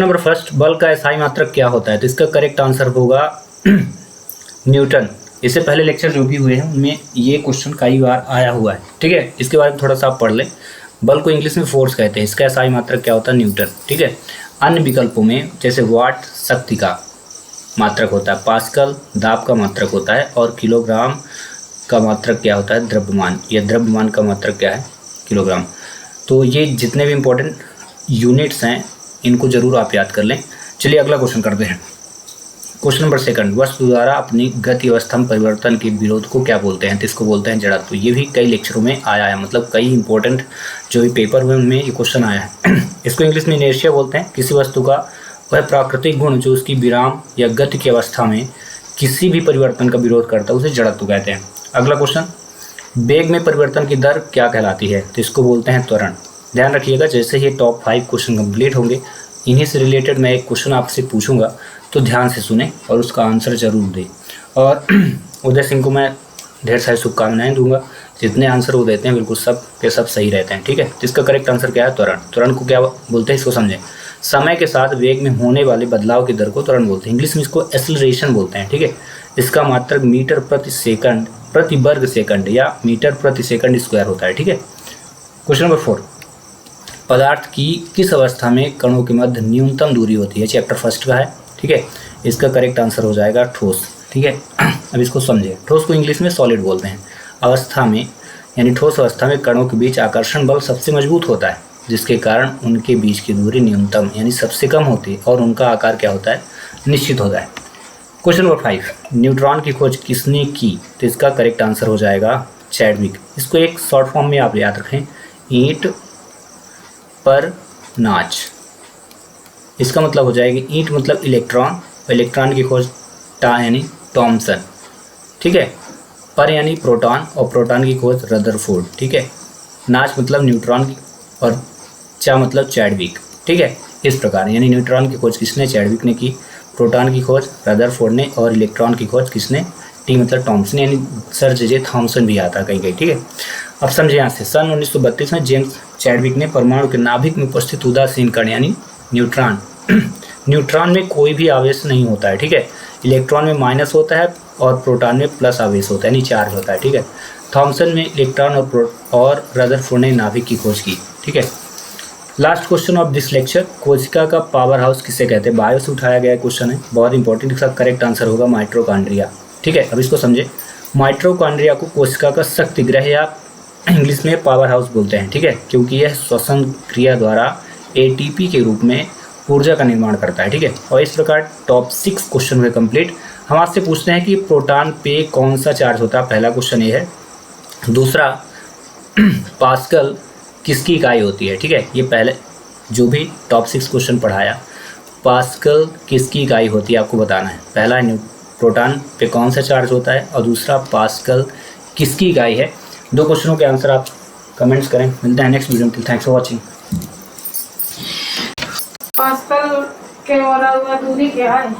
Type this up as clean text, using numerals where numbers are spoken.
Number first, बल का SI मात्रक क्या होता है? तो इसका करेक्ट आंसर होगा न्यूटन। इससे पहले लेक्चर जो भी हुए हैं उनमें ये क्वेश्चन कई बार आया हुआ है, ठीक है। इसके बारे में थोड़ा सा आप पढ़ लें। बल को इंग्लिश में फोर्स कहते हैं, इसका एसआई मात्रक क्या होता है? न्यूटन, ठीक है। अन्य विकल्पों में जैसे वाट शक्ति का मात्रक होता है, पास्कल दाब का मात्रक होता है, और किलोग्राम का मात्रक क्या होता है? द्रव्यमान। या द्रव्यमान का मात्रक क्या है? किलोग्राम। तो ये जितने भी इंपॉर्टेंट यूनिट्स हैं इनको जरूर आप याद कर लें। चलिए अगला क्वेश्चन करते हैं। क्वेश्चन नंबर सेकंड, वस्तु द्वारा अपनी गति अवस्था में परिवर्तन के विरोध को क्या बोलते हैं? तो इसको बोलते हैं जड़त्व। ये भी कई लेक्चरों में आया है, मतलब कई इंपॉर्टेंट जो भी पेपर हुए उनमें ये क्वेश्चन आया है। इसको इंग्लिश में इनर्शिया बोलते हैं। किसी वस्तु का वह प्राकृतिक गुण जो उसकी विराम या गति की अवस्था में किसी भी परिवर्तन का विरोध करता है उसे जड़त्व कहते हैं। अगला क्वेश्चन, वेग में परिवर्तन की दर क्या कहलाती है? तो इसको बोलते हैं त्वरण। ध्यान रखिएगा, जैसे ये टॉप 5 क्वेश्चन कंप्लीट होंगे इन्हीं से रिलेटेड मैं एक क्वेश्चन आपसे पूछूंगा, तो ध्यान से सुने और उसका आंसर जरूर दें। और उदय सिंह को मैं ढेर सारी शुभकामनाएं दूंगा। जितने आंसर वो देते हैं बिल्कुल सब के सब सही रहते हैं, ठीक है। इसका करेक्ट आंसर क्या है? त्वरण। त्वरण को क्या बोलते हैं इसको समझें। समय के साथ वेग में होने वाले बदलाव की दर को त्वरण बोलते हैं। इंग्लिश में इसको एक्सेलरेशन बोलते हैं, ठीक है। इसका मात्रक मीटर प्रति सेकंड प्रति वर्ग सेकंड या मीटर प्रति सेकंड स्क्वायर होता है, ठीक है। क्वेश्चन नंबर 4, पदार्थ की किस अवस्था में कणों के मध्य न्यूनतम दूरी होती है? चैप्टर फर्स्ट का है, ठीक है। इसका करेक्ट आंसर हो जाएगा ठोस, ठीक है। अब इसको समझिए। ठोस को इंग्लिश में सॉलिड बोलते हैं। अवस्था में यानी ठोस अवस्था में कणों के बीच आकर्षण बल सबसे मजबूत होता है, जिसके कारण उनके बीच की दूरी न्यूनतम यानी सबसे कम होती है और उनका आकार क्या होता है? निश्चित होता है। क्वेश्चन नंबर 5, न्यूट्रॉन की खोज किसने की? तो इसका करेक्ट आंसर हो जाएगा चैडविक। इसको एक शॉर्ट फॉर्म में आप याद रखें, ईंट पर नाच। इसका मतलब हो जाएगा ईंट मतलब इलेक्ट्रॉन, इलेक्ट्रॉन की खोज टा यानी थॉमसन, ठीक है। पर यानी प्रोटॉन और प्रोटॉन की खोज रदरफोर्ड, ठीक है। नाच मतलब न्यूट्रॉन की और चा मतलब चैडविक, ठीक है। इस प्रकार यानी न्यूट्रॉन की खोज किसने? चैडविक ने की। प्रोटॉन की खोज रदरफोर्ड ने, और इलेक्ट्रॉन की खोज किसने? टी मतलब थॉमसन यानी सर जे थॉमसन भी आता कहीं कहीं, ठीक है। अब समझे यहाँ से, सन 1932 में जेम्स चैडविक ने परमाणु के नाभिक में उपस्थित उदासीन कण यानी न्यूट्रॉन न्यूट्रॉन में कोई भी आवेश नहीं होता है, ठीक है। इलेक्ट्रॉन में माइनस होता है और प्रोटॉन में प्लस आवेश होता है यानी चार्ज होता है, ठीक है। थॉमसन में इलेक्ट्रॉन और रदरफोर्ड ने नाभिक की खोज की, ठीक है। Last question of this lecture, कोशिका का पावर हाउस किसे कहते हैं? बायो से उठाया गया क्वेश्चन है, बहुत इंपॉर्टेंट। इसका करेक्ट आंसर होगा माइटोकॉन्ड्रिया, ठीक है। अब इसको समझे। माइटोकॉन्ड्रिया को कोशिका का शक्ति गृह या इंग्लिश में पावर हाउस बोलते हैं, ठीक है, क्योंकि यह श्वसन क्रिया द्वारा एटीपी के रूप में ऊर्जा का निर्माण करता है, ठीक है। और इस प्रकार टॉप 6 क्वेश्चन हुए कंप्लीट। हम आपसे पूछते हैं कि प्रोटॉन पे कौन सा चार्ज होता है? पहला क्वेश्चन ये है। दूसरा, पास्कल किसकी इकाई होती है? ठीक है, ये पहले जो भी टॉप 6 क्वेश्चन पढ़ाया, पास्कल किसकी इकाई होती है आपको बताना है। पहला प्रोटॉन पे कौन सा चार्ज होता है, और दूसरा पास्कल किसकी इकाई है। 2 क्वेश्चनों के आंसर आप कमेंट्स करें। मिलते हैं नेक्स्ट वीडियो में। Thanks for watching. पास्कल के द्वारा दूरी क्या है?